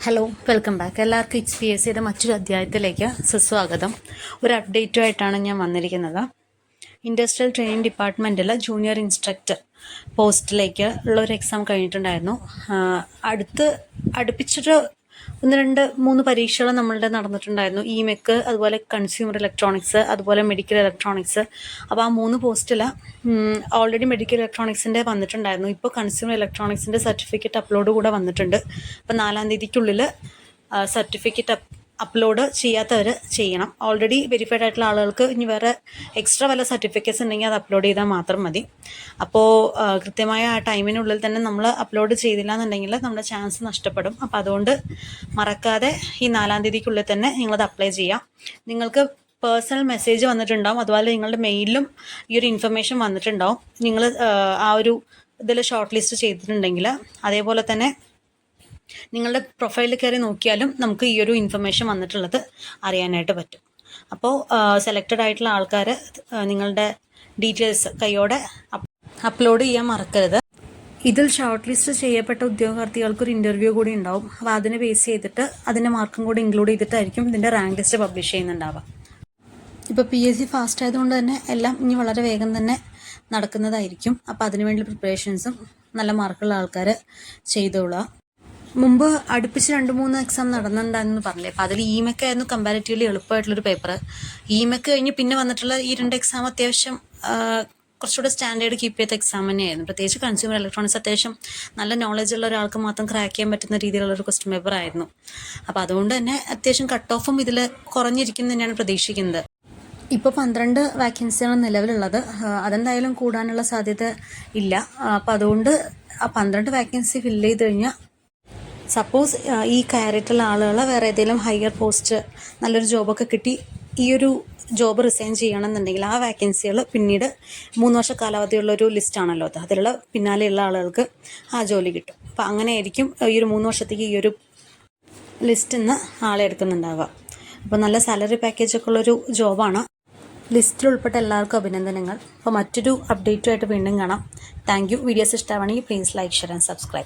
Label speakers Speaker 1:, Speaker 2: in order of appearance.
Speaker 1: Hello, welcome back. എല്ലാവർക്കും HPSCയുടെ മറ്റൊരു അധ്യായത്തിലേക്ക് സുസ്വാഗതം. ഒരു അപ്ഡേറ്റുമായിട്ടാണ് ഞാൻ വന്നിരിക്കുന്നത്. ഇൻഡസ്ട്രിയൽ ട്രെയിനിങ് ഡിപ്പാർട്ട്മെൻറ്റിൽ ജൂനിയർ ഇൻസ്ട്രക്ടർ പോസ്റ്റിലേക്ക് ഉള്ളൊരു എക്സാം കഴിഞ്ഞിട്ടുണ്ടായിരുന്നു. അടുപ്പിച്ചൊരു 1-2-3 പരീക്ഷകൾ നമ്മളുടെ നടന്നിട്ടുണ്ടായിരുന്നു. ഇമെക്ക്, അതുപോലെ കൺസ്യൂമർ ഇലക്ട്രോണിക്സ്, അതുപോലെ മെഡിക്കൽ ഇലക്ട്രോണിക്സ്. അപ്പോൾ ആ 3 പോസ്റ്റിൽ ഓൾറെഡി മെഡിക്കൽ ഇലക്ട്രോണിക്സിൻ്റെ വന്നിട്ടുണ്ടായിരുന്നു. ഇപ്പോൾ കൺസ്യൂമർ ഇലക്ട്രോണിക്സിൻ്റെ സർട്ടിഫിക്കറ്റ് അപ്ലോഡ് കൂടെ വന്നിട്ടുണ്ട്. അപ്പോൾ 4-ാം തീയതിക്കുള്ളിൽ സർട്ടിഫിക്കറ്റ് അപ്ലോഡ് ചെയ്യാത്തവർ ചെയ്യണം. ഓൾറെഡി വെരിഫൈഡ് ആയിട്ടുള്ള ആളുകൾക്ക് ഇനി വേറെ എക്സ്ട്രാ വല്ല സർട്ടിഫിക്കറ്റ്സ് ഉണ്ടെങ്കിൽ അത് അപ്ലോഡ് ചെയ്താൽ മാത്രം മതി. അപ്പോൾ കൃത്യമായ ആ ടൈമിനുള്ളിൽ തന്നെ നമ്മൾ അപ്ലോഡ് ചെയ്തില്ല എന്നുണ്ടെങ്കിൽ നമ്മുടെ ചാൻസ് നഷ്ടപ്പെടും. അപ്പോൾ അതുകൊണ്ട് മറക്കാതെ ഈ 4-ാം തീയതിക്കുള്ളിൽ തന്നെ നിങ്ങളത് അപ്ലൈ ചെയ്യാം. നിങ്ങൾക്ക് പേഴ്സണൽ മെസ്സേജ് വന്നിട്ടുണ്ടാവും, അതുപോലെ നിങ്ങളുടെ മെയിലിലും ഈ ഒരു ഇൻഫർമേഷൻ വന്നിട്ടുണ്ടാവും. നിങ്ങൾ ആ ഒരു ഇതിൽ ഷോർട്ട് ലിസ്റ്റ് ചെയ്തിട്ടുണ്ടെങ്കിൽ. അതേപോലെ തന്നെ നിങ്ങളുടെ പ്രൊഫൈലിൽ കയറി നോക്കിയാലും നമുക്ക് ഈ ഒരു ഇൻഫർമേഷൻ വന്നിട്ടുള്ളത് അറിയാനായിട്ട് പറ്റും. അപ്പോൾ സെലക്റ്റഡ് ആയിട്ടുള്ള ആൾക്കാർ നിങ്ങളുടെ ഡീറ്റെയിൽസ് കൈയോടെ അപ്ലോഡ് ചെയ്യാൻ മറക്കരുത്. ഇതിൽ ഷോർട്ട് ലിസ്റ്റ് ചെയ്യപ്പെട്ട ഉദ്യോഗാർത്ഥികൾക്കൊരു ഇൻ്റർവ്യൂ കൂടി ഉണ്ടാവും. അപ്പോൾ അതിനെ ബേസ് ചെയ്തിട്ട് അതിൻ്റെ മാർക്കും കൂടി ഇൻക്ലൂഡ് ചെയ്തിട്ടായിരിക്കും ഇതിൻ്റെ റാങ്ക് ലിസ്റ്റ് പബ്ലിഷ് ചെയ്യുന്നുണ്ടാവുക. ഇപ്പോൾ PSC ഫാസ്റ്റ് ആയതുകൊണ്ട് തന്നെ എല്ലാം ഇനി വളരെ വേഗം തന്നെ നടക്കുന്നതായിരിക്കും. അപ്പോൾ അതിനുവേണ്ടി പ്രിപ്പറേഷൻസും നല്ല മാർക്കുള്ള ആൾക്കാർ ചെയ്തോളുക. മുമ്പ് അടുപ്പിച്ച് 2-3 എക്സാം നടന്നിട്ടുണ്ടായിരുന്നു പറഞ്ഞില്ലേ. അപ്പോൾ അതിൽ ഇമെക്ക് ആയിരുന്നു കമ്പാരിറ്റീവ്ലി എളുപ്പമായിട്ടുള്ളൊരു പേപ്പർ. ഇമെക്ക് കഴിഞ്ഞ് പിന്നെ വന്നിട്ടുള്ള ഈ 2 എക്സാം അത്യാവശ്യം കുറച്ചുകൂടെ സ്റ്റാൻഡേർഡ് കീപ്പ് ചെയ്ത എക്സാം തന്നെയായിരുന്നു. പ്രത്യേകിച്ച് കൺസ്യൂമർ ഇലക്ട്രോണിക്സ് അത്യാവശ്യം നല്ല നോളജ് ഉള്ള ഒരാൾക്ക് മാത്രം ക്രാക്ക് ചെയ്യാൻ പറ്റുന്ന രീതിയിലുള്ളൊരു ക്വസ്റ്റ്യൻ പേപ്പർ ആയിരുന്നു. അപ്പോൾ അതുകൊണ്ട് തന്നെ അത്യാവശ്യം കട്ട് ഓഫും ഇതിൽ കുറഞ്ഞിരിക്കും തന്നെയാണ് പ്രതീക്ഷിക്കുന്നത്. ഇപ്പോൾ 12 വാക്കൻസിയാണ് നിലവിലുള്ളത്. അതെന്തായാലും കൂടാനുള്ള സാധ്യത ഇല്ല. അപ്പോൾ അതുകൊണ്ട് ആ 12 വാക്കൻസി ഫില്ല് ചെയ്ത് കഴിഞ്ഞാൽ സപ്പോസ് ഈ കയറിയിട്ടുള്ള ആളുകൾ വേറെ ഏതെങ്കിലും ഹയർ പോസ്റ്റ് നല്ലൊരു ജോബൊക്കെ കിട്ടി ഈ ഒരു ജോബ് റിസൈൻ ചെയ്യണമെന്നുണ്ടെങ്കിൽ ആ വാക്കൻസികൾ പിന്നീട് 3 വർഷ കാലാവധിയുള്ളൊരു ലിസ്റ്റാണല്ലോ അത്. അതിലുള്ള പിന്നാലെയുള്ള ആളുകൾക്ക് ആ ജോലി കിട്ടും. അപ്പോൾ അങ്ങനെ ആയിരിക്കും ഈ ഒരു 3 വർഷത്തേക്ക് ഈ ഒരു ലിസ്റ്റിൽ നിന്ന് ആളെ എടുക്കുന്നുണ്ടാവുക. അപ്പോൾ നല്ല സാലറി പാക്കേജൊക്കെ ഉള്ളൊരു ജോബാണ്. ലിസ്റ്റിൽ ഉൾപ്പെട്ട എല്ലാവർക്കും അഭിനന്ദനങ്ങൾ. അപ്പോൾ മറ്റൊരു അപ്ഡേറ്റുമായിട്ട് വീണ്ടും കാണാം. Thank you. വീഡിയോസ് ഇഷ്ടമാണെങ്കിൽ please like, share and subscribe.